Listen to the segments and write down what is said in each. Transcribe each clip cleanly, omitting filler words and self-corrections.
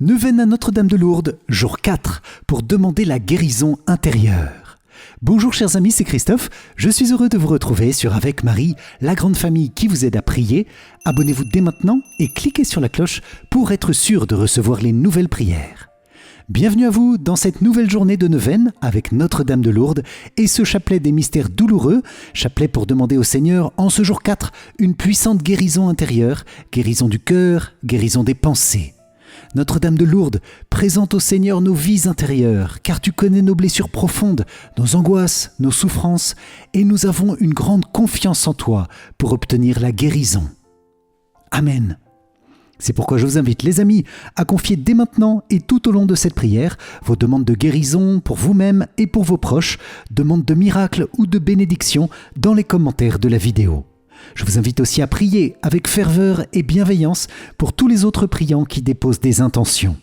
Neuvaine à Notre-Dame de Lourdes, jour 4, pour demander la guérison intérieure. Bonjour chers amis, c'est Christophe. Je suis heureux de vous retrouver sur Avec Marie, la grande famille qui vous aide à prier. Abonnez-vous dès maintenant et cliquez sur la cloche pour être sûr de recevoir les nouvelles prières. Bienvenue à vous dans cette nouvelle journée de neuvaine avec Notre-Dame de Lourdes et ce chapelet des mystères douloureux, chapelet pour demander au Seigneur en ce jour 4 une puissante guérison intérieure, guérison du cœur, guérison des pensées. Notre-Dame de Lourdes, présente au Seigneur nos vies intérieures, car tu connais nos blessures profondes, nos angoisses, nos souffrances, et nous avons une grande confiance en toi pour obtenir la guérison. Amen. C'est pourquoi je vous invite, les amis, à confier dès maintenant et tout au long de cette prière vos demandes de guérison pour vous-même et pour vos proches, demandes de miracle ou de bénédiction dans les commentaires de la vidéo. Je vous invite aussi à prier avec ferveur et bienveillance pour tous les autres priants qui déposent des intentions.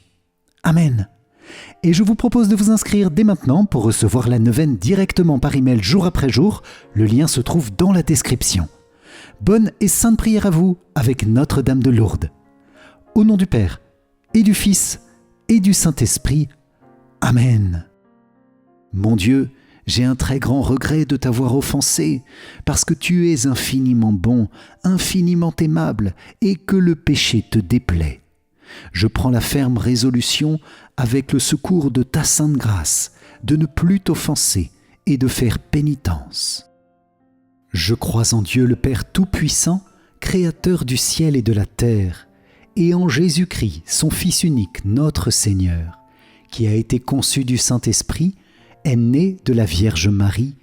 Amen. Et je vous propose de vous inscrire dès maintenant pour recevoir la neuvaine directement par email jour après jour. Le lien se trouve dans la description. Bonne et sainte prière à vous avec Notre-Dame de Lourdes. Au nom du Père, et du Fils, et du Saint-Esprit. Amen. Mon Dieu, j'ai un très grand regret de t'avoir offensé, parce que tu es infiniment bon, infiniment aimable, et que le péché te déplaît. Je prends la ferme résolution, avec le secours de ta sainte grâce, de ne plus t'offenser et de faire pénitence. Je crois en Dieu le Père Tout-Puissant, Créateur du ciel et de la terre, et en Jésus-Christ, son Fils unique, notre Seigneur, qui a été conçu du Saint-Esprit, est né de la Vierge Marie,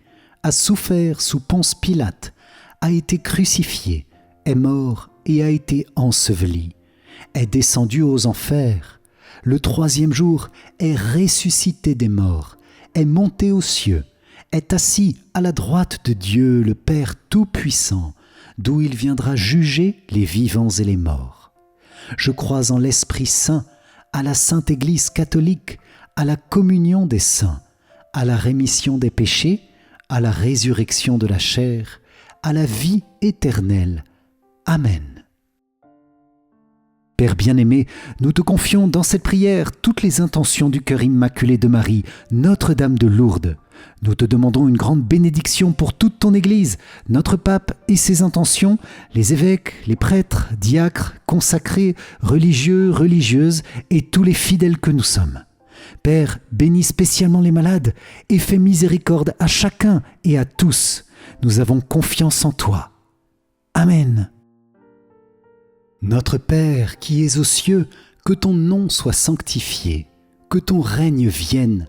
a souffert sous Ponce Pilate, a été crucifié, est mort et a été enseveli, est descendu aux enfers, le troisième jour est ressuscité des morts, est monté aux cieux, est assis à la droite de Dieu le Père Tout-Puissant, d'où il viendra juger les vivants et les morts. Je crois en l'Esprit Saint, à la Sainte Église catholique, à la communion des saints, à la rémission des péchés, à la résurrection de la chair, à la vie éternelle. Amen. Père bien-aimé, nous te confions dans cette prière toutes les intentions du cœur immaculé de Marie, Notre-Dame de Lourdes. Nous te demandons une grande bénédiction pour toute ton Église, notre pape et ses intentions, les évêques, les prêtres, diacres, consacrés, religieux, religieuses et tous les fidèles que nous sommes. Père, bénis spécialement les malades et fais miséricorde à chacun et à tous. Nous avons confiance en toi. Amen. Notre Père qui es aux cieux, que ton nom soit sanctifié, que ton règne vienne,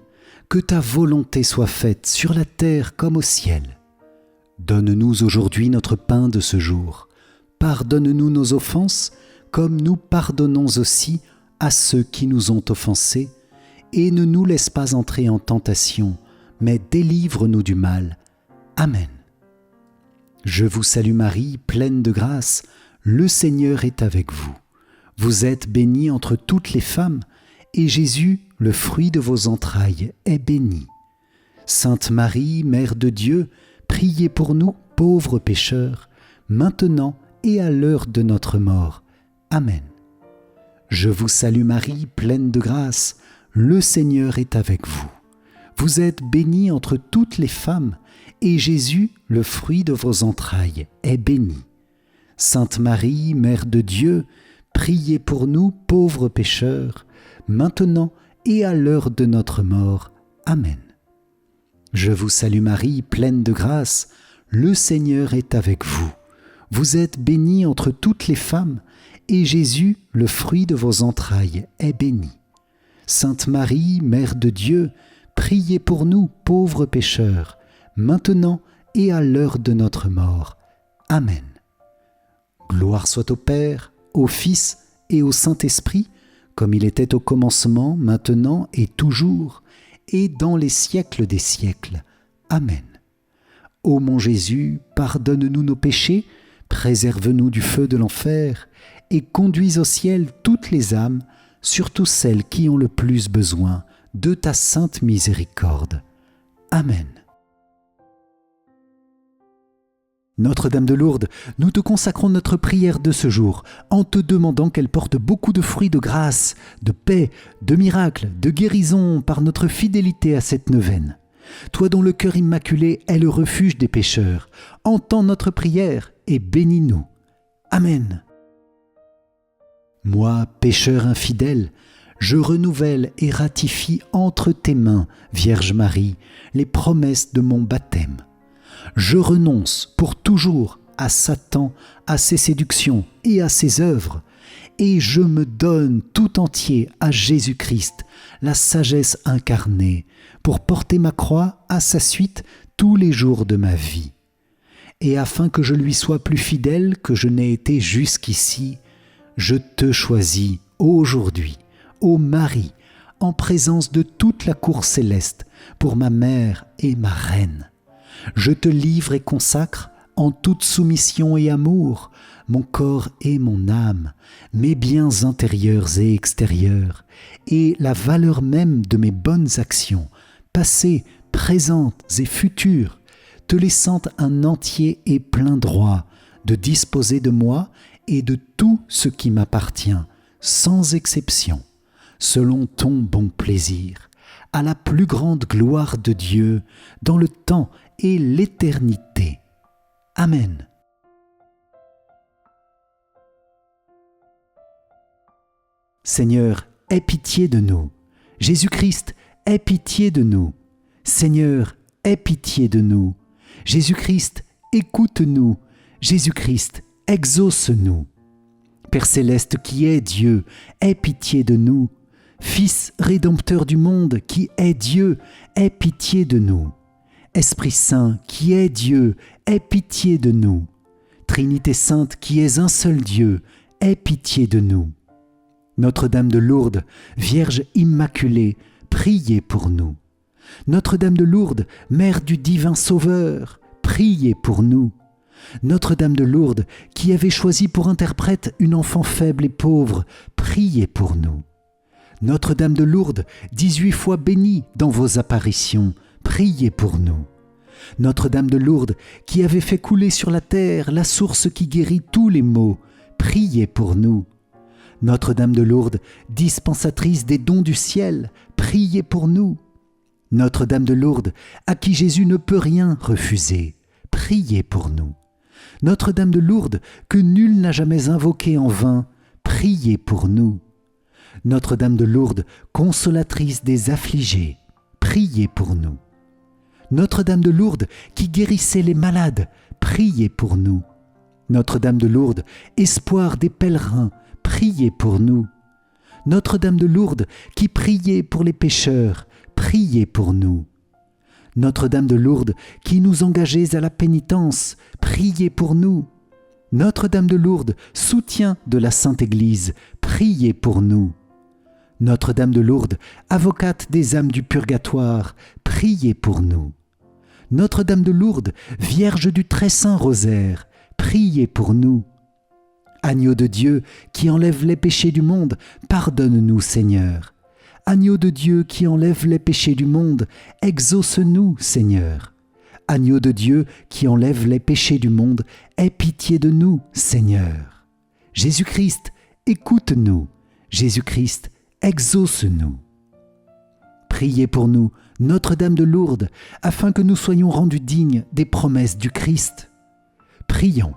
que ta volonté soit faite sur la terre comme au ciel. Donne-nous aujourd'hui notre pain de ce jour. Pardonne-nous nos offenses, comme nous pardonnons aussi à ceux qui nous ont offensés. Et ne nous laisse pas entrer en tentation, mais délivre-nous du mal. Amen. Je vous salue Marie, pleine de grâce, le Seigneur est avec vous. Vous êtes bénie entre toutes les femmes, et Jésus, le fruit de vos entrailles, est béni. Sainte Marie, Mère de Dieu, priez pour nous, pauvres pécheurs, maintenant et à l'heure de notre mort. Amen. Je vous salue Marie, pleine de grâce, le Seigneur est avec vous. Vous êtes bénie entre toutes les femmes, et Jésus, le fruit de vos entrailles, est béni. Sainte Marie, Mère de Dieu, priez pour nous, pauvres pécheurs, maintenant et à l'heure de notre mort. Amen. Je vous salue Marie, pleine de grâce, le Seigneur est avec vous. Vous êtes bénie entre toutes les femmes, et Jésus, le fruit de vos entrailles, est béni. Sainte Marie, Mère de Dieu, priez pour nous, pauvres pécheurs, maintenant et à l'heure de notre mort. Amen. Gloire soit au Père, au Fils et au Saint-Esprit, comme il était au commencement, maintenant et toujours, et dans les siècles des siècles. Amen. Ô mon Jésus, pardonne-nous nos péchés, préserve-nous du feu de l'enfer, et conduis au ciel toutes les âmes, surtout celles qui ont le plus besoin de ta sainte miséricorde. Amen. Notre-Dame de Lourdes, nous te consacrons notre prière de ce jour en te demandant qu'elle porte beaucoup de fruits de grâce, de paix, de miracles, de guérison par notre fidélité à cette neuvaine. Toi dont le cœur immaculé est le refuge des pécheurs, entends notre prière et bénis-nous. Amen. Moi, pécheur infidèle, je renouvelle et ratifie entre tes mains, Vierge Marie, les promesses de mon baptême. Je renonce pour toujours à Satan, à ses séductions et à ses œuvres, et je me donne tout entier à Jésus-Christ, la sagesse incarnée, pour porter ma croix à sa suite tous les jours de ma vie. Et afin que je lui sois plus fidèle que je n'ai été jusqu'ici, je te choisis aujourd'hui, ô Marie, en présence de toute la cour céleste, pour ma mère et ma reine. Je te livre et consacre, en toute soumission et amour, mon corps et mon âme, mes biens intérieurs et extérieurs, et la valeur même de mes bonnes actions, passées, présentes et futures, te laissant un entier et plein droit de disposer de moi et de tout ce qui m'appartient, sans exception, selon ton bon plaisir, à la plus grande gloire de Dieu, dans le temps et l'éternité. Amen. Seigneur, aie pitié de nous. Jésus-Christ, aie pitié de nous. Seigneur, aie pitié de nous. Jésus-Christ, écoute-nous. Jésus-Christ, exauce-nous. Père céleste qui est Dieu, aie pitié de nous. Fils rédempteur du monde qui est Dieu, aie pitié de nous. Esprit Saint qui est Dieu, aie pitié de nous. Trinité Sainte qui est un seul Dieu, aie pitié de nous. Notre-Dame de Lourdes, Vierge Immaculée, priez pour nous. Notre-Dame de Lourdes, Mère du divin Sauveur, priez pour nous. Notre-Dame de Lourdes, qui avait choisi pour interprète une enfant faible et pauvre, priez pour nous. Notre-Dame de Lourdes, 18 fois bénie dans vos apparitions, priez pour nous. Notre-Dame de Lourdes, qui avait fait couler sur la terre la source qui guérit tous les maux, priez pour nous. Notre-Dame de Lourdes, dispensatrice des dons du ciel, priez pour nous. Notre-Dame de Lourdes, à qui Jésus ne peut rien refuser, priez pour nous. Notre-Dame de Lourdes, que nul n'a jamais invoquée en vain, priez pour nous. Notre-Dame de Lourdes, consolatrice des affligés, priez pour nous. Notre-Dame de Lourdes, qui guérissait les malades, priez pour nous. Notre-Dame de Lourdes, espoir des pèlerins, priez pour nous. Notre-Dame de Lourdes, qui priait pour les pécheurs, priez pour nous. Notre-Dame de Lourdes, qui nous engageait à la pénitence, priez pour nous. Notre-Dame de Lourdes, soutien de la Sainte Église, priez pour nous. Notre-Dame de Lourdes, avocate des âmes du purgatoire, priez pour nous. Notre-Dame de Lourdes, Vierge du très saint rosaire, priez pour nous. Agneau de Dieu qui enlève les péchés du monde, pardonne-nous Seigneur. Agneau de Dieu qui enlève les péchés du monde, exauce-nous Seigneur. Agneau de Dieu qui enlève les péchés du monde, aie pitié de nous Seigneur. Jésus-Christ, écoute-nous. Jésus-Christ, exauce-nous. Priez pour nous, Notre-Dame de Lourdes, afin que nous soyons rendus dignes des promesses du Christ. Prions.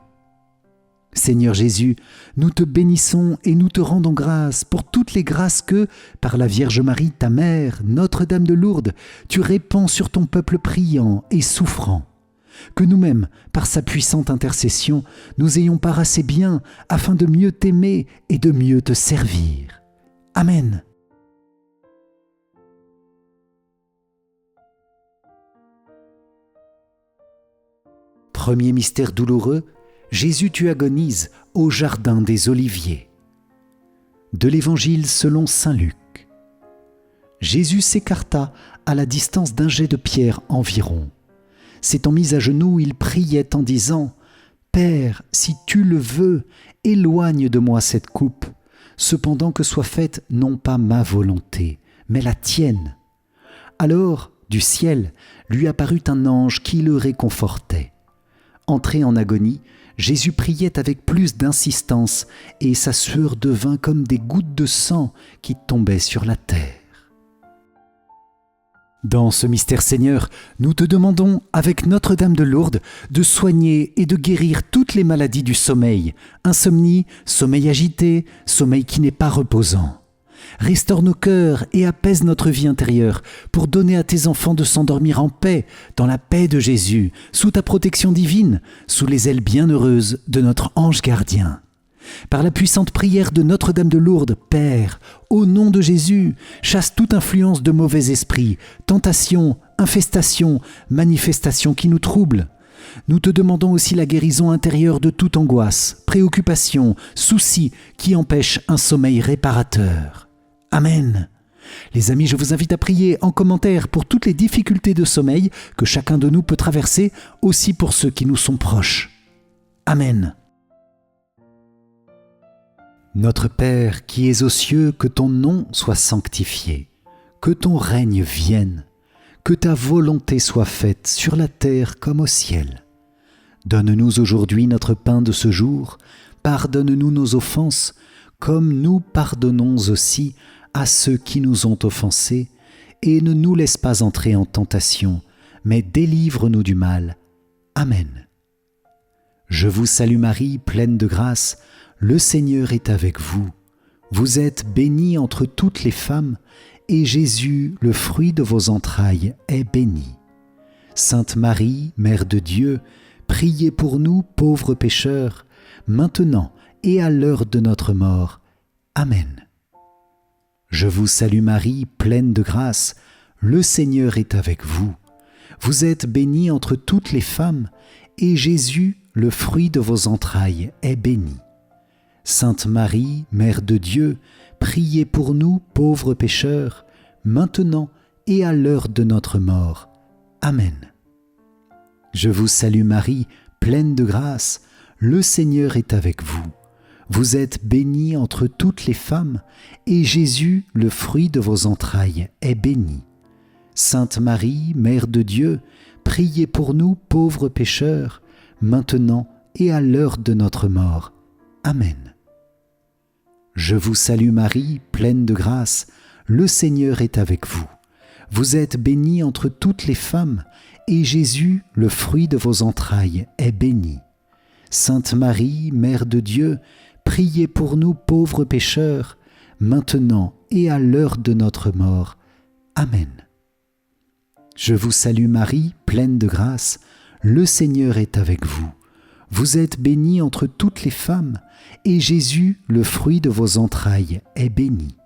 Seigneur Jésus, nous te bénissons et nous te rendons grâce pour toutes les grâces que, par la Vierge Marie, ta mère, Notre-Dame de Lourdes, tu répands sur ton peuple priant et souffrant. Que nous-mêmes, par sa puissante intercession, nous ayons part à ses biens afin de mieux t'aimer et de mieux te servir. Amen. Premier mystère douloureux, Jésus tu agonises au jardin des Oliviers. De l'Évangile selon saint Luc. Jésus s'écarta à la distance d'un jet de pierre environ. S'étant mis à genoux, il priait en disant « Père, si tu le veux, éloigne de moi cette coupe, cependant que soit faite non pas ma volonté, mais la tienne. » Alors, du ciel, lui apparut un ange qui le réconfortait. entré en agonie, Jésus priait avec plus d'insistance et sa sueur devint comme des gouttes de sang qui tombaient sur la terre. Dans ce mystère Seigneur, nous te demandons, avec Notre-Dame de Lourdes, de soigner et de guérir toutes les maladies du sommeil, insomnie, sommeil agité, sommeil qui n'est pas reposant. Restaure nos cœurs et apaise notre vie intérieure pour donner à tes enfants de s'endormir en paix, dans la paix de Jésus, sous ta protection divine, sous les ailes bienheureuses de notre ange gardien. Par la puissante prière de Notre-Dame de Lourdes, Père, au nom de Jésus, chasse toute influence de mauvais esprits, tentation, infestation, manifestation qui nous troublent. Nous te demandons aussi la guérison intérieure de toute angoisse, préoccupation, souci qui empêchent un sommeil réparateur. Amen. Les amis, je vous invite à prier en commentaire pour toutes les difficultés de sommeil que chacun de nous peut traverser, aussi pour ceux qui nous sont proches. Amen. Notre Père qui es aux cieux, que ton nom soit sanctifié, que ton règne vienne, que ta volonté soit faite sur la terre comme au ciel. Donne-nous aujourd'hui notre pain de ce jour, pardonne-nous nos offenses, comme nous pardonnons aussi à ceux qui nous ont offensés, et ne nous laisse pas entrer en tentation, mais délivre-nous du mal. Amen. Je vous salue Marie, pleine de grâce, le Seigneur est avec vous. Vous êtes bénie entre toutes les femmes, et Jésus, le fruit de vos entrailles, est béni. Sainte Marie, Mère de Dieu, priez pour nous pauvres pécheurs, maintenant et à l'heure de notre mort. Amen. Je vous salue Marie, pleine de grâce, le Seigneur est avec vous. Vous êtes bénie entre toutes les femmes, et Jésus, le fruit de vos entrailles, est béni. Sainte Marie, Mère de Dieu, priez pour nous pauvres pécheurs, maintenant et à l'heure de notre mort. Amen. Je vous salue Marie, pleine de grâce, le Seigneur est avec vous. Vous êtes bénie entre toutes les femmes, et Jésus, le fruit de vos entrailles, est béni. Sainte Marie, Mère de Dieu, priez pour nous pauvres pécheurs, maintenant et à l'heure de notre mort. Amen. Je vous salue Marie, pleine de grâce, le Seigneur est avec vous. Vous êtes bénie entre toutes les femmes, et Jésus, le fruit de vos entrailles, est béni. Sainte Marie, Mère de Dieu, priez pour nous pauvres pécheurs, maintenant et à l'heure de notre mort. Amen. Je vous salue Marie, pleine de grâce, le Seigneur est avec vous. Vous êtes bénie entre toutes les femmes, et Jésus, le fruit de vos entrailles, est béni.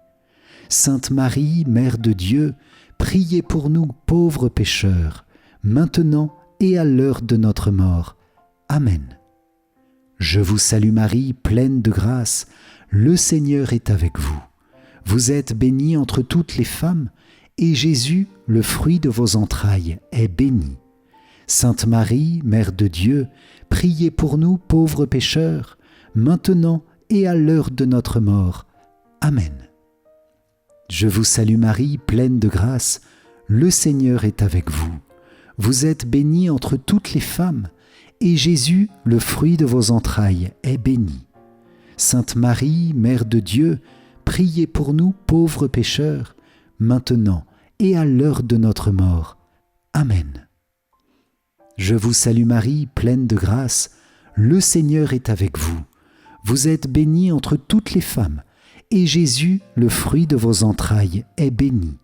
Sainte Marie, Mère de Dieu, priez pour nous pauvres pécheurs, maintenant et à l'heure de notre mort. Amen. Je vous salue Marie, pleine de grâce, le Seigneur est avec vous. Vous êtes bénie entre toutes les femmes, et Jésus, le fruit de vos entrailles, est béni. Sainte Marie, Mère de Dieu, priez pour nous pauvres pécheurs, maintenant et à l'heure de notre mort. Amen. Je vous salue Marie, pleine de grâce, le Seigneur est avec vous. Vous êtes bénie entre toutes les femmes, et Jésus, le fruit de vos entrailles, est béni. Sainte Marie, Mère de Dieu, priez pour nous pauvres pécheurs, maintenant et à l'heure de notre mort. Amen. Je vous salue Marie, pleine de grâce, le Seigneur est avec vous. Vous êtes bénie entre toutes les femmes, et Jésus, le fruit de vos entrailles, est béni.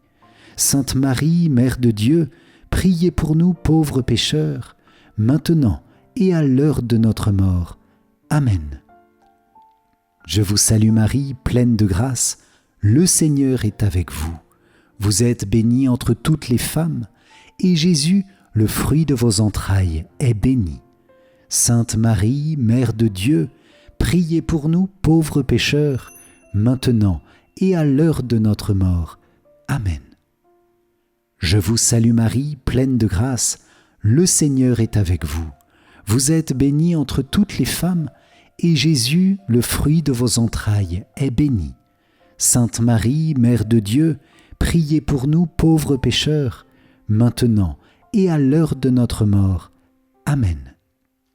Sainte Marie, Mère de Dieu, priez pour nous pauvres pécheurs, maintenant et à l'heure de notre mort. Amen. Je vous salue Marie, pleine de grâce, le Seigneur est avec vous. Vous êtes bénie entre toutes les femmes, et Jésus, le fruit de vos entrailles, est béni. Sainte Marie, Mère de Dieu, priez pour nous pauvres pécheurs, maintenant et à l'heure de notre mort. Amen. Je vous salue Marie, pleine de grâce, le Seigneur est avec vous. Vous êtes bénie entre toutes les femmes, et Jésus, le fruit de vos entrailles, est béni. Sainte Marie, Mère de Dieu, priez pour nous pauvres pécheurs, maintenant et à l'heure de notre mort. Amen.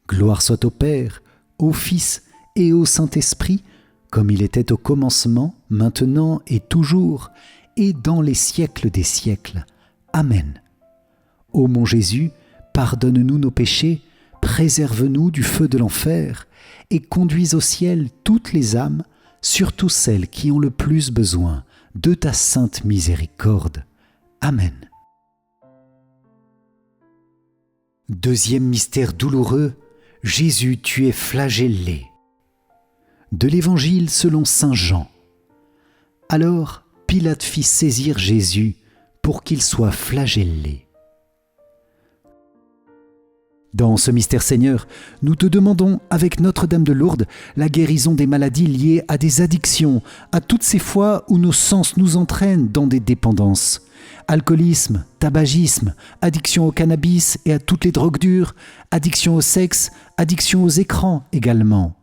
Gloire soit au Père, au Fils et au Saint-Esprit, comme il était au commencement, maintenant et toujours, et dans les siècles des siècles. Amen. Ô mon Jésus, pardonne-nous nos péchés, préserve-nous du feu de l'enfer, et conduis au ciel toutes les âmes, surtout celles qui ont le plus besoin de ta sainte miséricorde. Amen. Deuxième mystère douloureux, Jésus, tu es flagellé. De l'Évangile selon saint Jean. Alors Pilate fit saisir Jésus pour qu'il soit flagellé. Dans ce mystère Seigneur, nous te demandons, avec Notre-Dame de Lourdes, la guérison des maladies liées à des addictions, à toutes ces fois où nos sens nous entraînent dans des dépendances. Alcoolisme, tabagisme, addiction au cannabis et à toutes les drogues dures, addiction au sexe, addiction aux écrans également.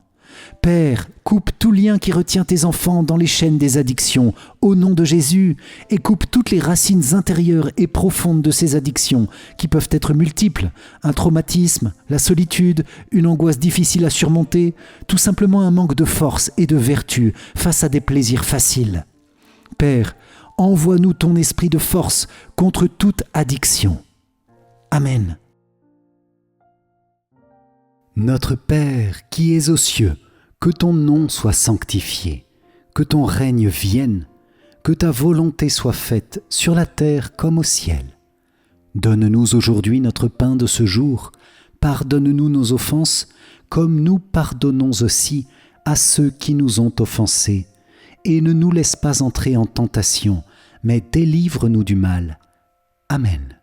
Père, coupe tout lien qui retient tes enfants dans les chaînes des addictions, au nom de Jésus, et coupe toutes les racines intérieures et profondes de ces addictions, qui peuvent être multiples, un traumatisme, la solitude, une angoisse difficile à surmonter, tout simplement un manque de force et de vertu face à des plaisirs faciles. Père, envoie-nous ton esprit de force contre toute addiction. Amen. Notre Père qui es aux cieux, que ton nom soit sanctifié, que ton règne vienne, que ta volonté soit faite sur la terre comme au ciel. Donne-nous aujourd'hui notre pain de ce jour, pardonne-nous nos offenses, comme nous pardonnons aussi à ceux qui nous ont offensés, et ne nous laisse pas entrer en tentation, mais délivre-nous du mal. Amen.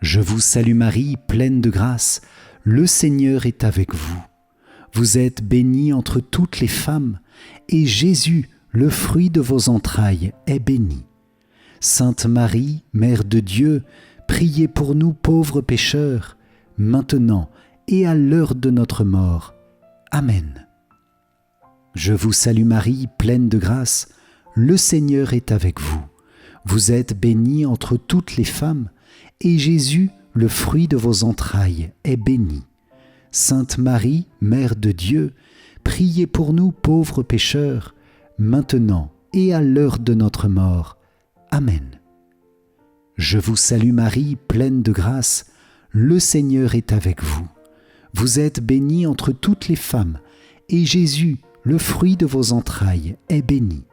Je vous salue Marie, pleine de grâce, le Seigneur est avec vous. Vous êtes bénie entre toutes les femmes, et Jésus, le fruit de vos entrailles, est béni. Sainte Marie, Mère de Dieu, priez pour nous pauvres pécheurs, maintenant et à l'heure de notre mort. Amen. Je vous salue Marie, pleine de grâce, le Seigneur est avec vous. Vous êtes bénie entre toutes les femmes, et Jésus, le fruit de vos entrailles, est béni. Sainte Marie, Mère de Dieu, priez pour nous pauvres pécheurs, maintenant et à l'heure de notre mort. Amen. Je vous salue Marie, pleine de grâce, le Seigneur est avec vous. Vous êtes bénie entre toutes les femmes, et Jésus, le fruit de vos entrailles, est béni.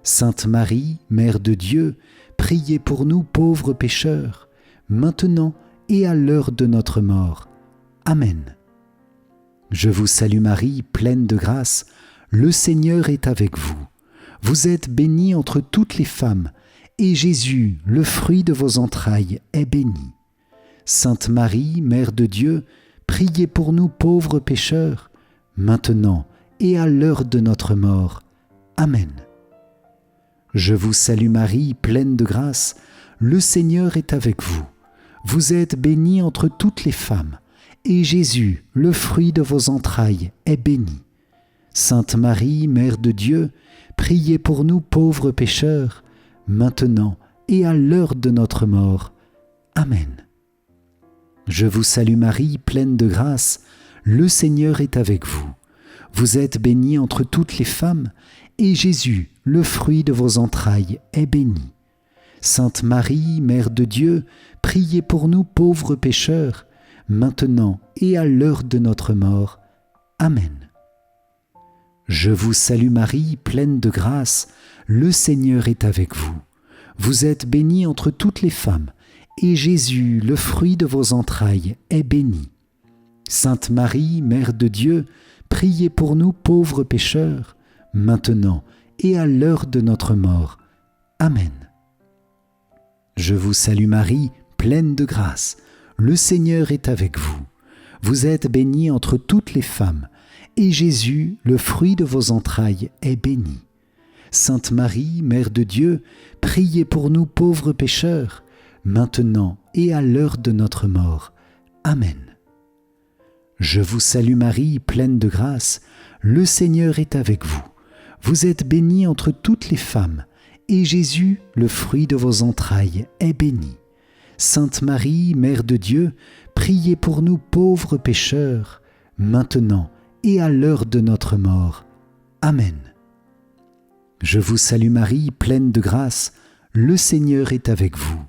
Sainte Marie, Mère de Dieu, priez pour nous pauvres pécheurs, maintenant et à l'heure de notre mort. Amen. Je vous salue Marie, pleine de grâce, le Seigneur est avec vous. Vous êtes bénie entre toutes les femmes, et Jésus, le fruit de vos entrailles, est béni. Sainte Marie, Mère de Dieu, priez pour nous pauvres pécheurs, maintenant et à l'heure de notre mort. Amen. Je vous salue Marie, pleine de grâce, le Seigneur est avec vous. Vous êtes bénie entre toutes les femmes, et Jésus, le fruit de vos entrailles, est béni. Sainte Marie, Mère de Dieu, priez pour nous pauvres pécheurs, maintenant et à l'heure de notre mort. Amen. Je vous salue Marie, pleine de grâce, le Seigneur est avec vous. Vous êtes bénie entre toutes les femmes, et Jésus, le fruit de vos entrailles, est béni. Sainte Marie, Mère de Dieu, priez pour nous pauvres pécheurs, maintenant et à l'heure de notre mort. Amen. Je vous salue Marie, pleine de grâce, le Seigneur est avec vous. Vous êtes bénie entre toutes les femmes, et Jésus, le fruit de vos entrailles, est béni. Sainte Marie, Mère de Dieu, priez pour nous pauvres pécheurs, maintenant et à l'heure de notre mort. Amen. Je vous salue Marie, pleine de grâce, le Seigneur est avec vous. Vous êtes bénie entre toutes les femmes, et Jésus, le fruit de vos entrailles, est béni. Sainte Marie, Mère de Dieu, priez pour nous pauvres pécheurs, maintenant et à l'heure de notre mort. Amen. Je vous salue Marie, pleine de grâce, le Seigneur est avec vous. Vous êtes bénie entre toutes les femmes, et Jésus, le fruit de vos entrailles, est béni. Sainte Marie, Mère de Dieu, priez pour nous pauvres pécheurs, maintenant et à l'heure de notre mort. Amen. Je vous salue Marie, pleine de grâce, le Seigneur est avec vous.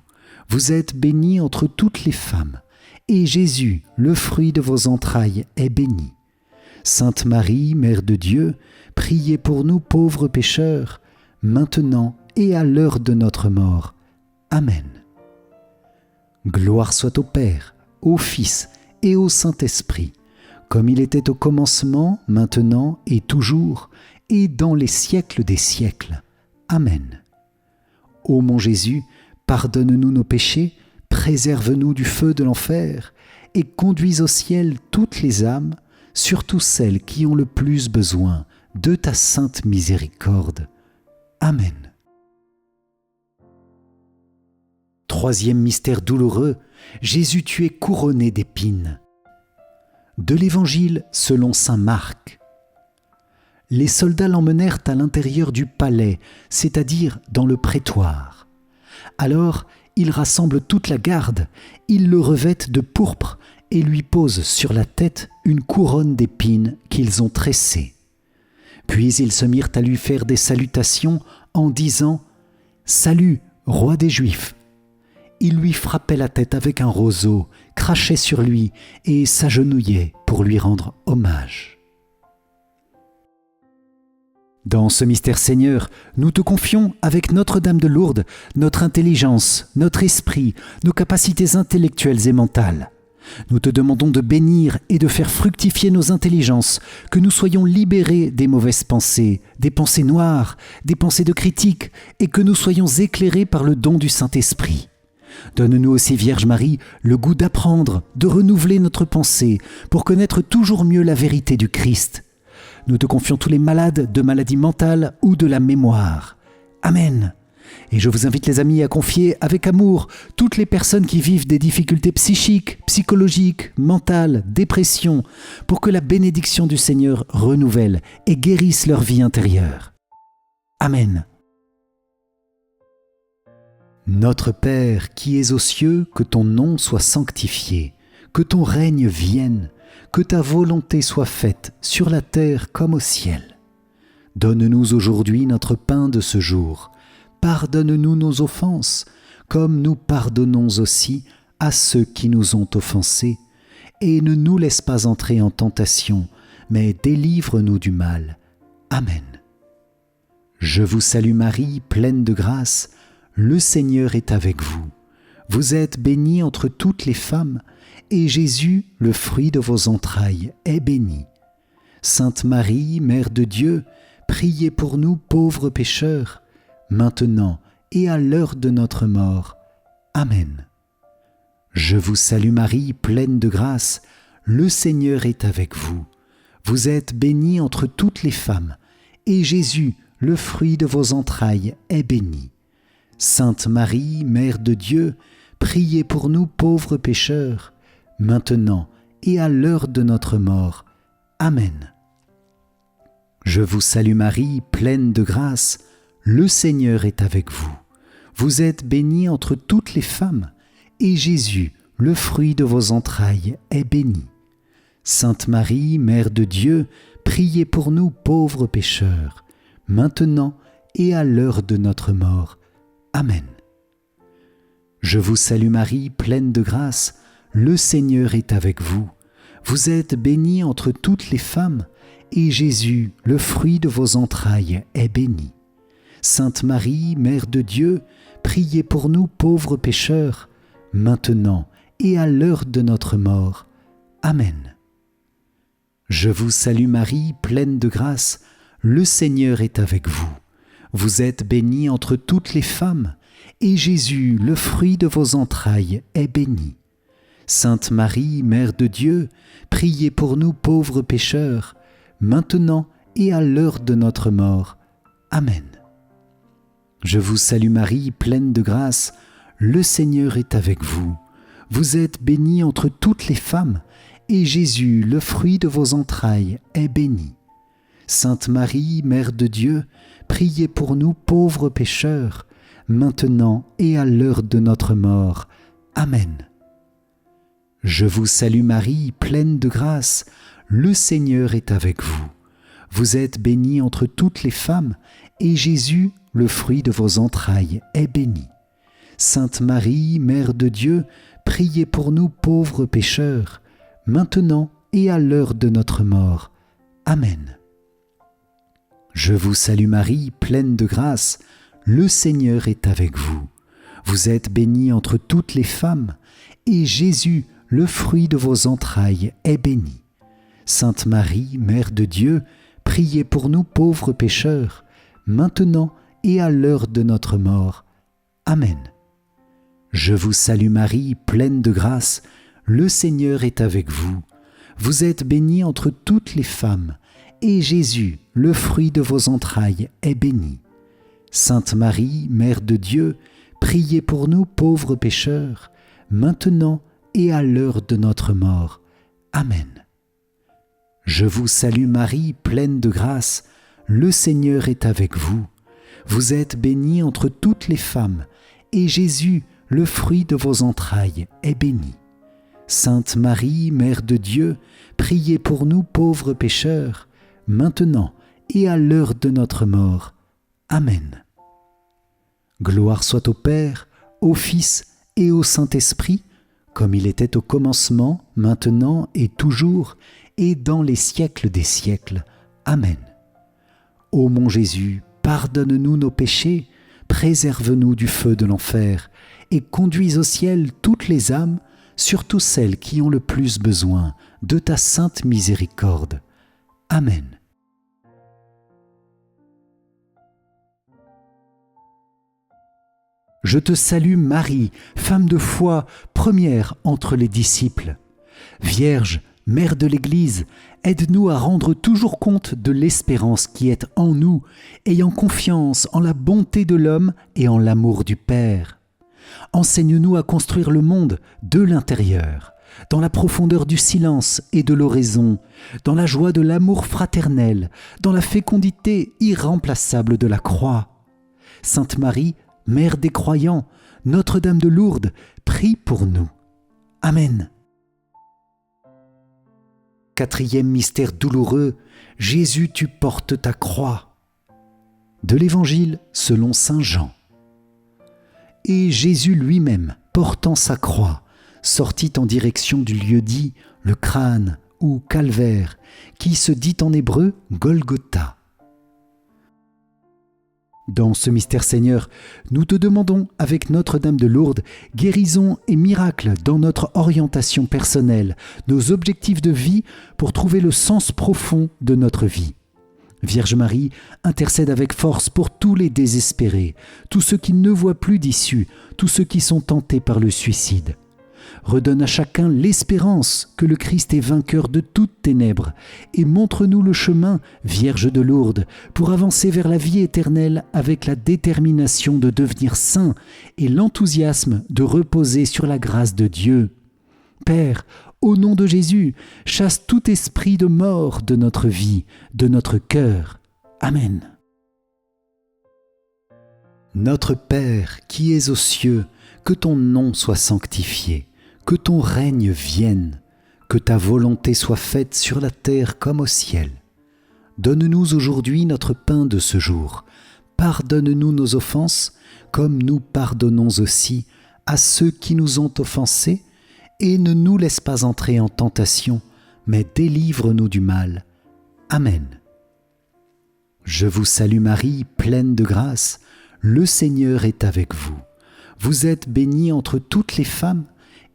Vous êtes bénie entre toutes les femmes, et Jésus, le fruit de vos entrailles, est béni. Sainte Marie, Mère de Dieu, priez pour nous pauvres pécheurs, maintenant et à l'heure de notre mort. Amen. Gloire soit au Père, au Fils et au Saint-Esprit, comme il était au commencement, maintenant et toujours, et dans les siècles des siècles. Amen. Ô mon Jésus, pardonne-nous nos péchés, préserve-nous du feu de l'enfer, et conduis au ciel toutes les âmes, surtout celles qui ont le plus besoin de ta sainte miséricorde. Amen. Troisième mystère douloureux, Jésus tu es couronné d'épines. De l'Évangile selon saint Marc. Les soldats l'emmenèrent à l'intérieur du palais, c'est-à-dire dans le prétoire. Alors, ils rassemblent toute la garde, ils le revêtent de pourpre et lui posent sur la tête une couronne d'épines qu'ils ont tressée. Puis ils se mirent à lui faire des salutations en disant « Salut, roi des Juifs !» Ils lui frappaient la tête avec un roseau, crachaient sur lui et s'agenouillaient pour lui rendre hommage. Dans ce mystère Seigneur, nous te confions avec Notre-Dame de Lourdes notre intelligence, notre esprit, nos capacités intellectuelles et mentales. Nous te demandons de bénir et de faire fructifier nos intelligences, que nous soyons libérés des mauvaises pensées, des pensées noires, des pensées de critique, et que nous soyons éclairés par le don du Saint-Esprit. Donne-nous aussi, Vierge Marie, le goût d'apprendre, de renouveler notre pensée, pour connaître toujours mieux la vérité du Christ. Nous te confions tous les malades de maladies mentales ou de la mémoire. Amen. Et je vous invite les amis à confier avec amour toutes les personnes qui vivent des difficultés psychiques, psychologiques, mentales, dépression, pour que la bénédiction du Seigneur renouvelle et guérisse leur vie intérieure. Amen. Notre Père qui es aux cieux, que ton nom soit sanctifié, que ton règne vienne, que ta volonté soit faite sur la terre comme au ciel. Donne-nous aujourd'hui notre pain de ce jour. Pardonne-nous nos offenses, comme nous pardonnons aussi à ceux qui nous ont offensés. Et ne nous laisse pas entrer en tentation, mais délivre-nous du mal. Amen. Je vous salue Marie, pleine de grâce, le Seigneur est avec vous. Vous êtes bénie entre toutes les femmes, et Jésus, le fruit de vos entrailles, est béni. Sainte Marie, Mère de Dieu, priez pour nous pauvres pécheurs, maintenant et à l'heure de notre mort. Amen. Je vous salue Marie, pleine de grâce, le Seigneur est avec vous. Vous êtes bénie entre toutes les femmes, et Jésus, le fruit de vos entrailles, est béni. Sainte Marie, Mère de Dieu, priez pour nous pauvres pécheurs, maintenant et à l'heure de notre mort. Amen. Je vous salue Marie, pleine de grâce, le Seigneur est avec vous. Vous êtes bénie entre toutes les femmes, et Jésus, le fruit de vos entrailles, est béni. Sainte Marie, Mère de Dieu, priez pour nous pauvres pécheurs, maintenant et à l'heure de notre mort. Amen. Je vous salue Marie, pleine de grâce, le Seigneur est avec vous. Vous êtes bénie entre toutes les femmes, et Jésus, le fruit de vos entrailles, est béni. Sainte Marie, Mère de Dieu, priez pour nous pauvres pécheurs, maintenant et à l'heure de notre mort. Amen. Je vous salue Marie, pleine de grâce, le Seigneur est avec vous. Vous êtes bénie entre toutes les femmes, et Jésus, le fruit de vos entrailles, est béni. Sainte Marie, Mère de Dieu, priez pour nous pauvres pécheurs, maintenant et à l'heure de notre mort. Amen. Je vous salue Marie, pleine de grâce, le Seigneur est avec vous. Vous êtes bénie entre toutes les femmes, et Jésus, le fruit de vos entrailles, est béni. Sainte Marie, Mère de Dieu, priez pour nous pauvres pécheurs, maintenant et à l'heure de notre mort. Amen. Je vous salue Marie, pleine de grâce, le Seigneur est avec vous. Vous êtes bénie entre toutes les femmes, et Jésus, le fruit de vos entrailles, est béni. Sainte Marie, Mère de Dieu, priez pour nous pauvres pécheurs, maintenant et à l'heure de notre mort. Amen. Je vous salue Marie, pleine de grâce, le Seigneur est avec vous. Vous êtes bénie entre toutes les femmes, et Jésus, le fruit de vos entrailles, est béni. Sainte Marie, Mère de Dieu, priez pour nous pauvres pécheurs, maintenant et à l'heure de notre mort. Amen. Je vous salue Marie, pleine de grâce, le Seigneur est avec vous. Vous êtes bénie entre toutes les femmes, et Jésus, le fruit de vos entrailles, est béni. Sainte Marie, Mère de Dieu, priez pour nous pauvres pécheurs, maintenant et à l'heure de notre mort. Amen. Je vous salue Marie, pleine de grâce, le Seigneur est avec vous. Vous êtes bénie entre toutes les femmes, et Jésus, le fruit de vos entrailles, est béni. Sainte Marie, Mère de Dieu, priez pour nous pauvres pécheurs, maintenant et à l'heure de notre mort. Amen. Gloire soit au Père, au Fils et au Saint-Esprit, comme il était au commencement, maintenant et toujours, et dans les siècles des siècles. Amen. Ô mon Jésus, pardonne-nous nos péchés, préserve-nous du feu de l'enfer, et conduis au ciel toutes les âmes, surtout celles qui ont le plus besoin de ta sainte miséricorde. Amen. Je te salue Marie, femme de foi, première entre les disciples. Vierge, Mère de l'Église, aide-nous à rendre toujours compte de l'espérance qui est en nous, ayant confiance en la bonté de l'homme et en l'amour du Père. Enseigne-nous à construire le monde de l'intérieur, dans la profondeur du silence et de l'oraison, dans la joie de l'amour fraternel, dans la fécondité irremplaçable de la croix. Sainte Marie, Mère des croyants, Notre-Dame de Lourdes, prie pour nous. Amen. Quatrième mystère douloureux, Jésus, tu portes ta croix. De l'Évangile selon saint Jean. Et Jésus lui-même, portant sa croix, sortit en direction du lieu dit le crâne ou calvaire, qui se dit en hébreu Golgotha. Dans ce mystère Seigneur, nous te demandons avec Notre-Dame de Lourdes, guérison et miracles dans notre orientation personnelle, nos objectifs de vie pour trouver le sens profond de notre vie. Vierge Marie, intercède avec force pour tous les désespérés, tous ceux qui ne voient plus d'issue, tous ceux qui sont tentés par le suicide. Redonne à chacun l'espérance que le Christ est vainqueur de toutes ténèbres et montre-nous le chemin, Vierge de Lourdes, pour avancer vers la vie éternelle avec la détermination de devenir saint et l'enthousiasme de reposer sur la grâce de Dieu. Père, au nom de Jésus, chasse tout esprit de mort de notre vie, de notre cœur. Amen. Notre Père qui es aux cieux, que ton nom soit sanctifié. Que ton règne vienne, que ta volonté soit faite sur la terre comme au ciel. Donne-nous aujourd'hui notre pain de ce jour. Pardonne-nous nos offenses, comme nous pardonnons aussi à ceux qui nous ont offensés, et ne nous laisse pas entrer en tentation, mais délivre-nous du mal. Amen. Je vous salue Marie, pleine de grâce, le Seigneur est avec vous. Vous êtes bénie entre toutes les femmes,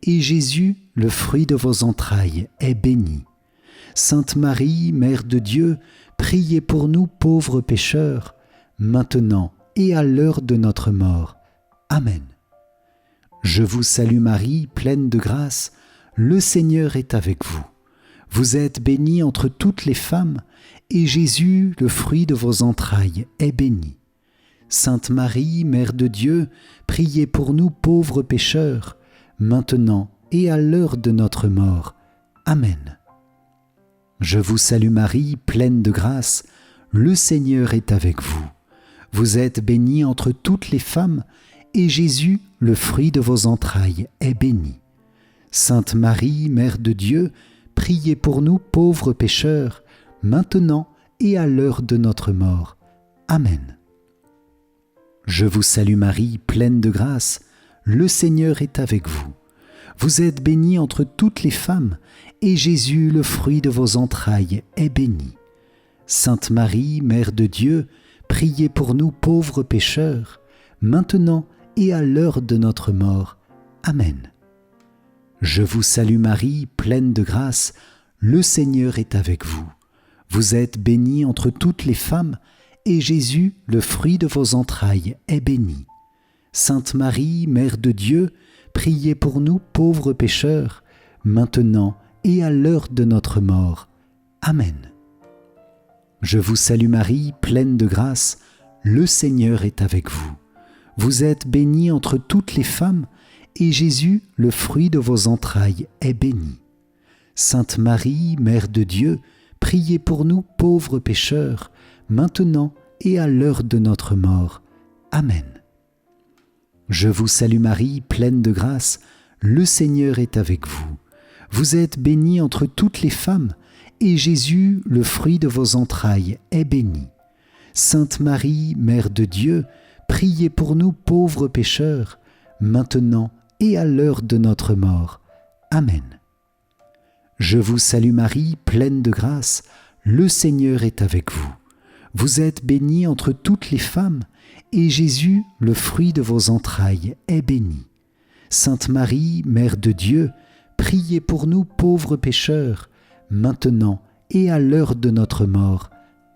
et Jésus, le fruit de vos entrailles, est béni. Sainte Marie, Mère de Dieu, priez pour nous pauvres pécheurs, maintenant et à l'heure de notre mort. Amen. Je vous salue Marie, pleine de grâce, le Seigneur est avec vous. Vous êtes bénie entre toutes les femmes, et Jésus, le fruit de vos entrailles, est béni. Sainte Marie, Mère de Dieu, priez pour nous pauvres pécheurs, maintenant et à l'heure de notre mort. Amen. Je vous salue Marie, pleine de grâce, le Seigneur est avec vous. Vous êtes bénie entre toutes les femmes, et Jésus, le fruit de vos entrailles, est béni. Sainte Marie, Mère de Dieu, priez pour nous pauvres pécheurs, maintenant et à l'heure de notre mort. Amen. Je vous salue Marie, pleine de grâce, le Seigneur est avec vous. Vous êtes bénie entre toutes les femmes, et Jésus, le fruit de vos entrailles, est béni. Sainte Marie, Mère de Dieu, priez pour nous pauvres pécheurs, maintenant et à l'heure de notre mort. Amen. Je vous salue Marie, pleine de grâce, le Seigneur est avec vous. Vous êtes bénie entre toutes les femmes, et Jésus, le fruit de vos entrailles, est béni. Sainte Marie, Mère de Dieu, priez pour nous pauvres pécheurs, maintenant et à l'heure de notre mort. Amen. Je vous salue Marie, pleine de grâce, le Seigneur est avec vous. Vous êtes bénie entre toutes les femmes, et Jésus, le fruit de vos entrailles, est béni. Sainte Marie, Mère de Dieu, priez pour nous pauvres pécheurs, maintenant et à l'heure de notre mort. Amen. Je vous salue Marie, pleine de grâce, le Seigneur est avec vous. Vous êtes bénie entre toutes les femmes, et Jésus, le fruit de vos entrailles, est béni. Sainte Marie, Mère de Dieu, priez pour nous pauvres pécheurs, maintenant et à l'heure de notre mort. Amen. Je vous salue Marie, pleine de grâce, le Seigneur est avec vous. Vous êtes bénie entre toutes les femmes, et Jésus, le fruit de vos entrailles, est béni. Sainte Marie, Mère de Dieu, priez pour nous pauvres pécheurs, maintenant et à l'heure de notre mort.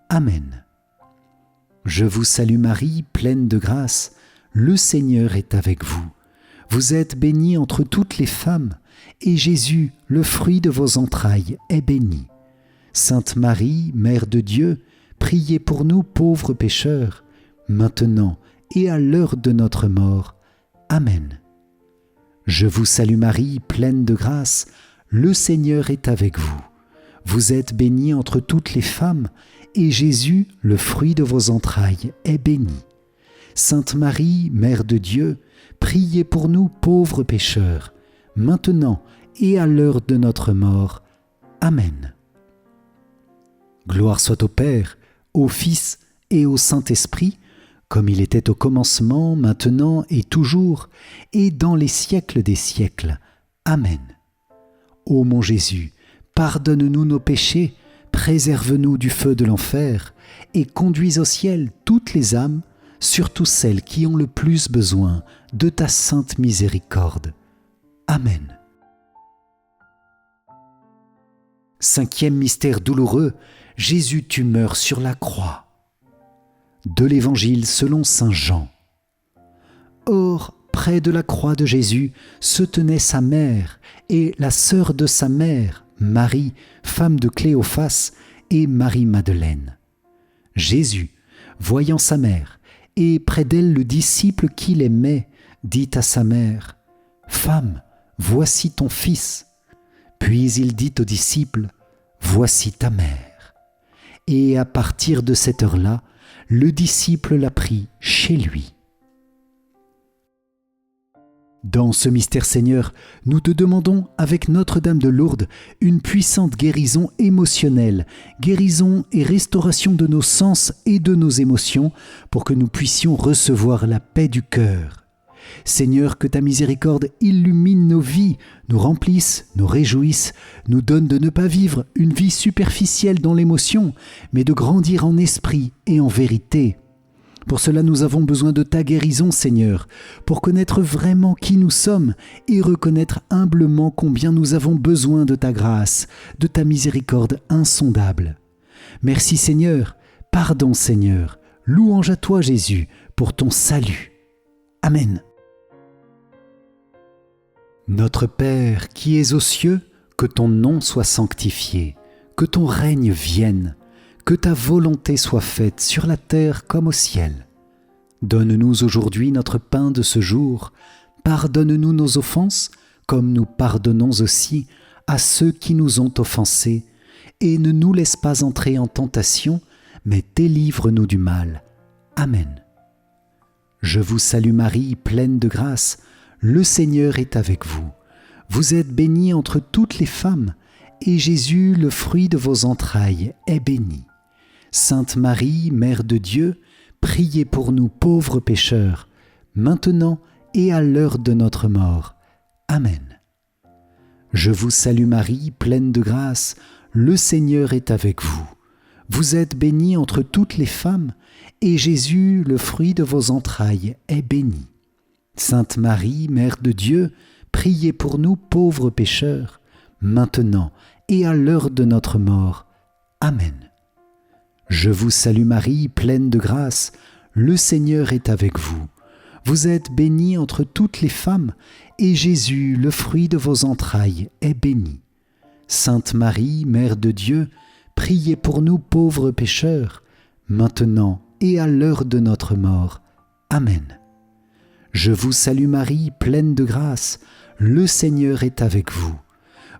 Amen. Je vous salue Marie, pleine de grâce, le Seigneur est avec vous. Vous êtes bénie entre toutes les femmes, et Jésus, le fruit de vos entrailles, est béni. Sainte Marie, Mère de Dieu, priez pour nous pauvres pécheurs, maintenant et à l'heure de notre mort. Amen. Je vous salue Marie, pleine de grâce, le Seigneur est avec vous. Vous êtes bénie entre toutes les femmes, et Jésus, le fruit de vos entrailles, est béni. Sainte Marie, Mère de Dieu, priez pour nous pauvres pécheurs, maintenant et à l'heure de notre mort. Amen. Gloire soit au Père, au Fils et au Saint-Esprit, comme il était au commencement, maintenant et toujours, et dans les siècles des siècles. Amen. Ô mon Jésus, pardonne-nous nos péchés, préserve-nous du feu de l'enfer, et conduis au ciel toutes les âmes, surtout celles qui ont le plus besoin de ta sainte miséricorde. Amen. Cinquième mystère douloureux, Jésus, tu meurs sur la croix. De l'Évangile selon saint Jean. Or, près de la croix de Jésus se tenait sa mère et la sœur de sa mère, Marie, femme de Cléophas, et Marie-Madeleine. Jésus, voyant sa mère, et près d'elle le disciple qu'il aimait, dit à sa mère, « Femme, voici ton fils. » Puis il dit au disciple, « Voici ta mère. » Et à partir de cette heure-là, le disciple l'a pris chez lui. Dans ce mystère, Seigneur, nous te demandons, avec Notre-Dame de Lourdes, une puissante guérison émotionnelle, guérison et restauration de nos sens et de nos émotions, pour que nous puissions recevoir la paix du cœur. Seigneur, que ta miséricorde illumine nos vies, nous remplisse, nous réjouisse, nous donne de ne pas vivre une vie superficielle dans l'émotion, mais de grandir en esprit et en vérité. Pour cela, nous avons besoin de ta guérison, Seigneur, pour connaître vraiment qui nous sommes et reconnaître humblement combien nous avons besoin de ta grâce, de ta miséricorde insondable. Merci, Seigneur, pardon, Seigneur, louange à toi, Jésus, pour ton salut. Amen. Notre Père qui es aux cieux, que ton nom soit sanctifié, que ton règne vienne, que ta volonté soit faite sur la terre comme au ciel. Donne-nous aujourd'hui notre pain de ce jour. Pardonne-nous nos offenses, comme nous pardonnons aussi à ceux qui nous ont offensés. Et ne nous laisse pas entrer en tentation, mais délivre-nous du mal. Amen. Je vous salue Marie, pleine de grâce, le Seigneur est avec vous. Vous êtes bénie entre toutes les femmes, et Jésus, le fruit de vos entrailles, est béni. Sainte Marie, Mère de Dieu, priez pour nous pauvres pécheurs, maintenant et à l'heure de notre mort. Amen. Je vous salue Marie, pleine de grâce, le Seigneur est avec vous. Vous êtes bénie entre toutes les femmes, et Jésus, le fruit de vos entrailles, est béni. Sainte Marie, Mère de Dieu, priez pour nous pauvres pécheurs, maintenant et à l'heure de notre mort. Amen. Je vous salue Marie, pleine de grâce, le Seigneur est avec vous. Vous êtes bénie entre toutes les femmes, et Jésus, le fruit de vos entrailles, est béni. Sainte Marie, Mère de Dieu, priez pour nous pauvres pécheurs, maintenant et à l'heure de notre mort. Amen. Je vous salue Marie, pleine de grâce, le Seigneur est avec vous.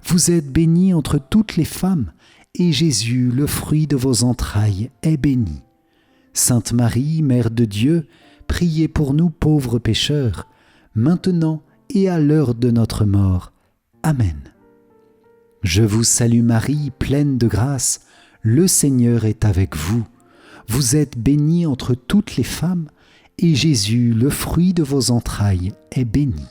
Vous êtes bénie entre toutes les femmes, et Jésus, le fruit de vos entrailles, est béni. Sainte Marie, Mère de Dieu, priez pour nous pauvres pécheurs, maintenant et à l'heure de notre mort. Amen. Je vous salue Marie, pleine de grâce, le Seigneur est avec vous. Vous êtes bénie entre toutes les femmes, et Jésus, le fruit de vos entrailles, est béni.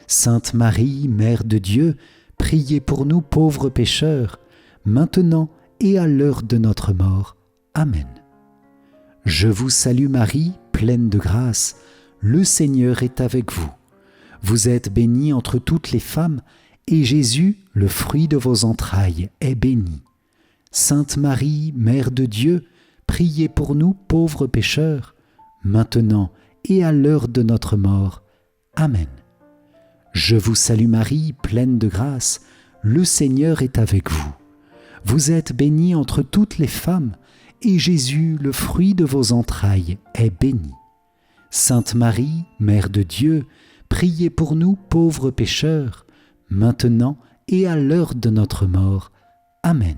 Sainte Marie, Mère de Dieu, priez pour nous pauvres pécheurs, maintenant et à l'heure de notre mort. Amen. Je vous salue Marie, pleine de grâce, le Seigneur est avec vous. Vous êtes bénie entre toutes les femmes, et Jésus, le fruit de vos entrailles, est béni. Sainte Marie, Mère de Dieu, priez pour nous pauvres pécheurs, maintenant et à l'heure de notre mort. Amen. Je vous salue Marie, pleine de grâce, le Seigneur est avec vous. Vous êtes bénie entre toutes les femmes, et Jésus, le fruit de vos entrailles, est béni. Sainte Marie, Mère de Dieu, priez pour nous pauvres pécheurs, maintenant et à l'heure de notre mort. Amen.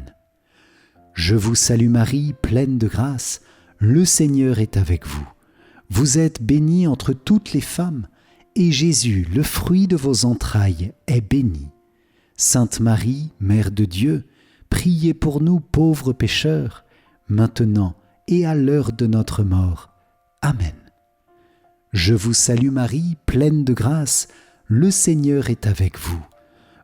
Je vous salue Marie, pleine de grâce, le Seigneur est avec vous. Vous êtes bénie entre toutes les femmes, et Jésus, le fruit de vos entrailles, est béni. Sainte Marie, Mère de Dieu, priez pour nous pauvres pécheurs, maintenant et à l'heure de notre mort. Amen. Je vous salue Marie, pleine de grâce, le Seigneur est avec vous.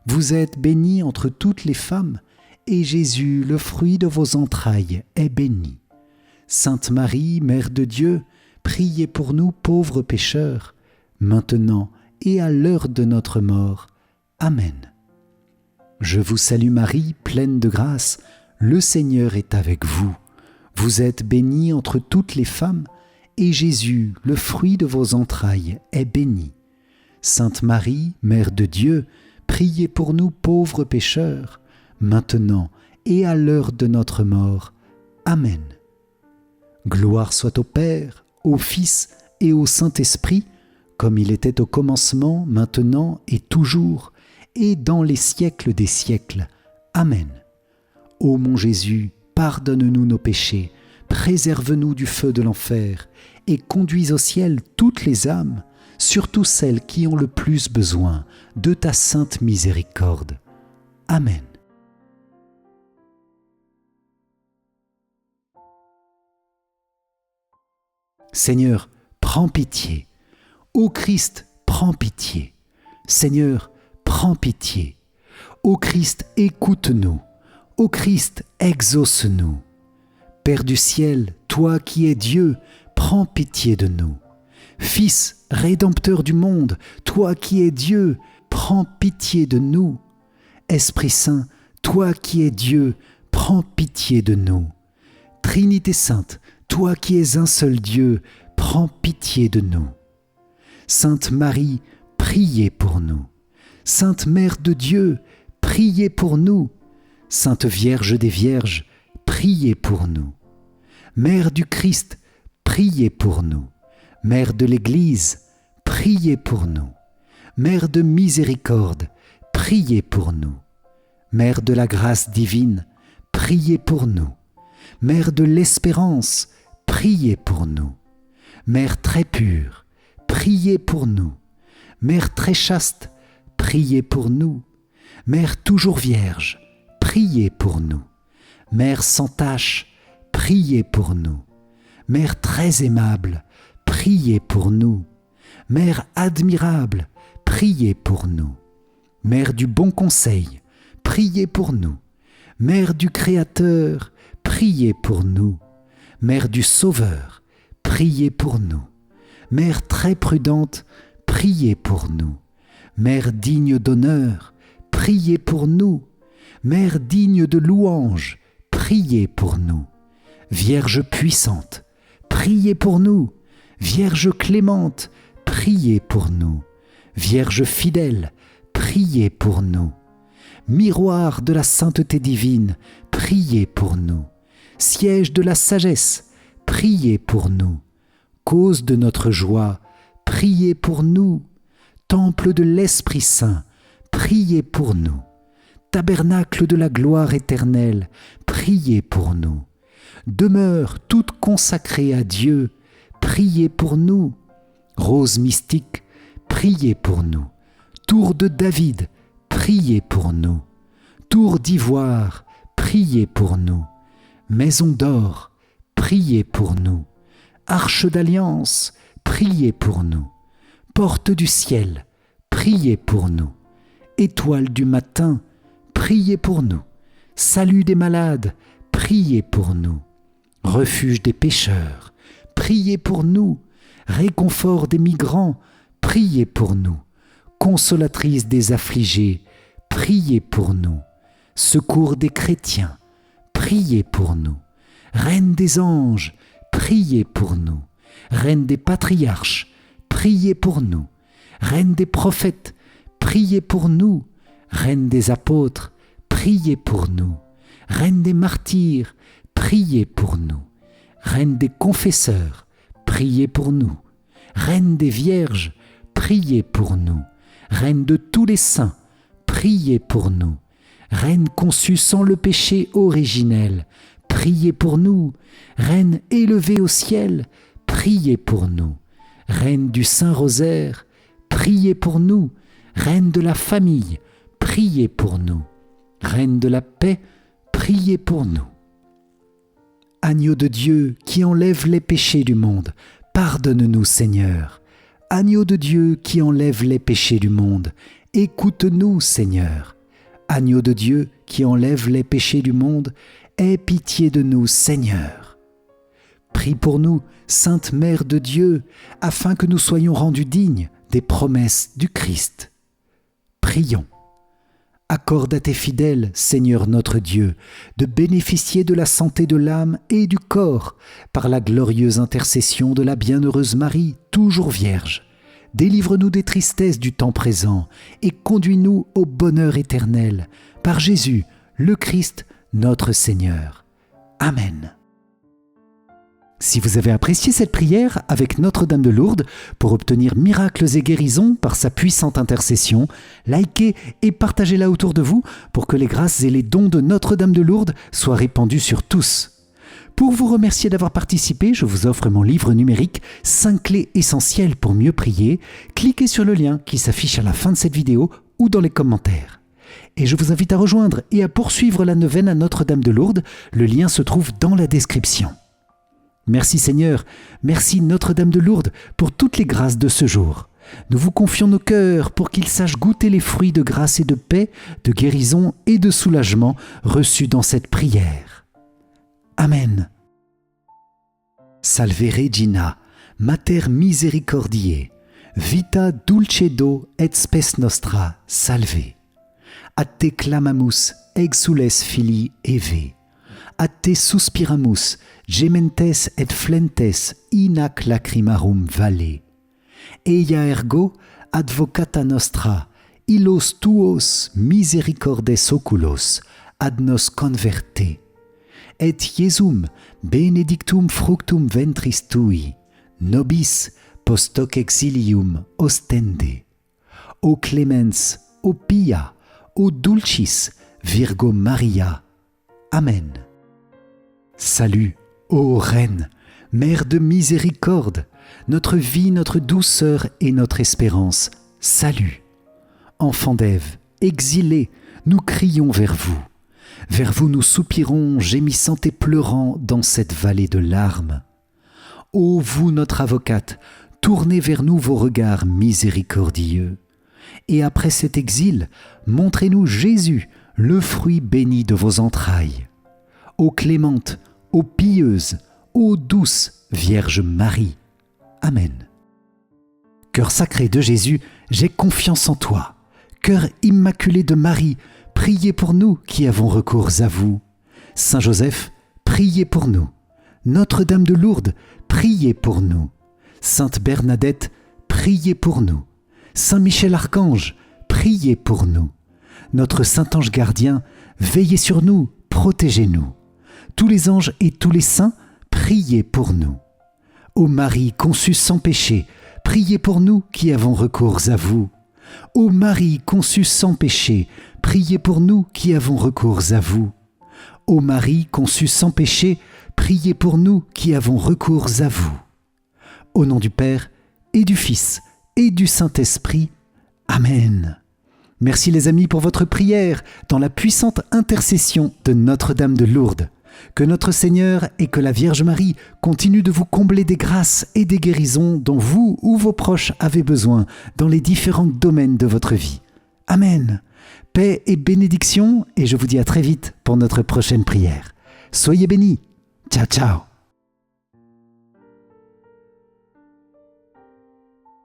Vous êtes bénie entre toutes les femmes, et Jésus, le fruit de vos entrailles, est béni. Sainte Marie, Mère de Dieu, priez pour nous pauvres pécheurs, maintenant et à l'heure de notre mort. Amen. Je vous salue Marie, pleine de grâce, le Seigneur est avec vous. Vous êtes bénie entre toutes les femmes, et Jésus, le fruit de vos entrailles, est béni. Sainte Marie, Mère de Dieu, priez pour nous pauvres pécheurs, maintenant et à l'heure de notre mort. Amen. Gloire soit au Père, au Fils et au Saint-Esprit, comme il était au commencement, maintenant et toujours, et dans les siècles des siècles. Amen. Ô mon Jésus, pardonne-nous nos péchés, préserve-nous du feu de l'enfer, et conduis au ciel toutes les âmes, surtout celles qui ont le plus besoin de ta sainte miséricorde. Amen. Seigneur, prends pitié. Ô Christ, prends pitié. Seigneur, prends pitié. Ô Christ, écoute-nous. Ô Christ, exauce-nous. Père du ciel, toi qui es Dieu, prends pitié de nous. Fils, Rédempteur du monde, toi qui es Dieu, prends pitié de nous. Esprit Saint, toi qui es Dieu, prends pitié de nous. Trinité Sainte, toi qui es un seul Dieu, prends pitié de nous. Sainte Marie, priez pour nous. Sainte Mère de Dieu, priez pour nous. Sainte Vierge des Vierges, priez pour nous. Mère du Christ, priez pour nous. Mère de l'Église, priez pour nous. Mère de miséricorde, priez pour nous. Mère de la grâce divine, priez pour nous. Mère de l'espérance, priez pour nous. Mère très pure, priez pour nous. Mère très chaste, priez pour nous. Mère toujours vierge, priez pour nous. Mère sans tache, priez pour nous. Mère très aimable, priez pour nous. Mère admirable, priez pour nous. Mère du bon conseil, priez pour nous. Mère du Créateur, priez pour nous. Mère du Sauveur, priez pour nous. Mère très prudente, priez pour nous. Mère digne d'honneur, priez pour nous. Mère digne de louange, priez pour nous. Vierge puissante, priez pour nous. Vierge clémente, priez pour nous. Vierge fidèle, priez pour nous. Miroir de la sainteté divine, priez pour nous. Siège de la sagesse, priez pour nous. Cause de notre joie, priez pour nous. Temple de l'Esprit Saint, priez pour nous. Tabernacle de la gloire éternelle, priez pour nous. Demeure toute consacrée à Dieu, priez pour nous. Rose mystique, priez pour nous. Tour de David, priez pour nous. Tour d'ivoire, priez pour nous. Maison d'or, priez pour nous. Arche d'alliance, priez pour nous. Porte du ciel, priez pour nous. Étoile du matin, priez pour nous. Salut des malades, priez pour nous. Refuge des pécheurs, priez pour nous. Réconfort des migrants, priez pour nous. Consolatrice des affligés, priez pour nous. Secours des chrétiens, priez pour nous. Reine des anges, priez pour nous. Reine des patriarches, priez pour nous. Reine des prophètes, priez pour nous. Reine des apôtres, priez pour nous. Reine des martyrs, priez pour nous. Reine des confesseurs, priez pour nous. Reine des vierges, priez pour nous. Reine de tous les saints, priez pour nous. Reine conçue sans le péché originel, priez pour nous. Reine élevée au ciel, priez pour nous. Reine du Saint-Rosaire, priez pour nous. Reine de la famille, priez pour nous. Reine de la paix, priez pour nous. Agneau de Dieu qui enlève les péchés du monde, pardonne-nous Seigneur. Agneau de Dieu qui enlève les péchés du monde, écoute-nous Seigneur. Agneau de Dieu qui enlève les péchés du monde, aie pitié de nous Seigneur. Prie pour nous, Sainte Mère de Dieu, afin que nous soyons rendus dignes des promesses du Christ. Prions. Accorde à tes fidèles, Seigneur notre Dieu, de bénéficier de la santé de l'âme et du corps par la glorieuse intercession de la bienheureuse Marie, toujours Vierge. Délivre-nous des tristesses du temps présent et conduis-nous au bonheur éternel, par Jésus, le Christ, notre Seigneur. Amen. Si vous avez apprécié cette prière avec Notre-Dame de Lourdes, pour obtenir miracles et guérisons par sa puissante intercession, likez et partagez-la autour de vous pour que les grâces et les dons de Notre-Dame de Lourdes soient répandus sur tous. Pour vous remercier d'avoir participé, je vous offre mon livre numérique « 5 clés essentielles pour mieux prier ». Cliquez sur le lien qui s'affiche à la fin de cette vidéo ou dans les commentaires. Et je vous invite à rejoindre et à poursuivre la neuvaine à Notre-Dame de Lourdes. Le lien se trouve dans la description. Merci Seigneur, merci Notre-Dame de Lourdes pour toutes les grâces de ce jour. Nous vous confions nos cœurs pour qu'ils sachent goûter les fruits de grâce et de paix, de guérison et de soulagement reçus dans cette prière. Amen. Salve Regina, Mater Misericordiae, vita dulcedo et spes nostra, salve. A te clamamus, exules filii Eve. A te suspiramus, gementes et flentes in ac lacrimarum valle. Eia ergo advocata nostra, illos tuos misericordes oculos ad nos converte. Et Iesum benedictum fructum ventris tui, nobis post hoc exilium ostende. O clemens, o pia, o dulcis, Virgo Maria. Amen. Salut, ô Reine, Mère de miséricorde, notre vie, notre douceur et notre espérance. Salut. Enfants d'Ève, exilés, nous crions vers vous. Vers vous nous soupirons, gémissant et pleurant dans cette vallée de larmes. Ô vous, notre avocate, tournez vers nous vos regards miséricordieux. Et après cet exil, montrez-nous Jésus, le fruit béni de vos entrailles. Ô clémente, ô pieuse, ô douce Vierge Marie. Amen. Cœur sacré de Jésus, j'ai confiance en toi. Cœur immaculé de Marie, priez pour nous qui avons recours à vous. Saint Joseph, priez pour nous. Notre-Dame de Lourdes, priez pour nous. Sainte Bernadette, priez pour nous. Saint Michel Archange, priez pour nous. Notre Saint-Ange gardien, veillez sur nous, protégez-nous. Tous les anges et tous les saints, priez pour nous. Ô Marie conçue sans péché, priez pour nous qui avons recours à vous. Ô Marie conçue sans péché, priez pour nous qui avons recours à vous. Ô Marie conçue sans péché, priez pour nous qui avons recours à vous. Au nom du Père et du Fils et du Saint-Esprit. Amen. Merci les amis pour votre prière dans la puissante intercession de Notre-Dame de Lourdes. Que notre Seigneur et que la Vierge Marie continuent de vous combler des grâces et des guérisons dont vous ou vos proches avez besoin dans les différents domaines de votre vie. Amen. Paix et bénédiction et je vous dis à très vite pour notre prochaine prière. Soyez bénis. Ciao, ciao.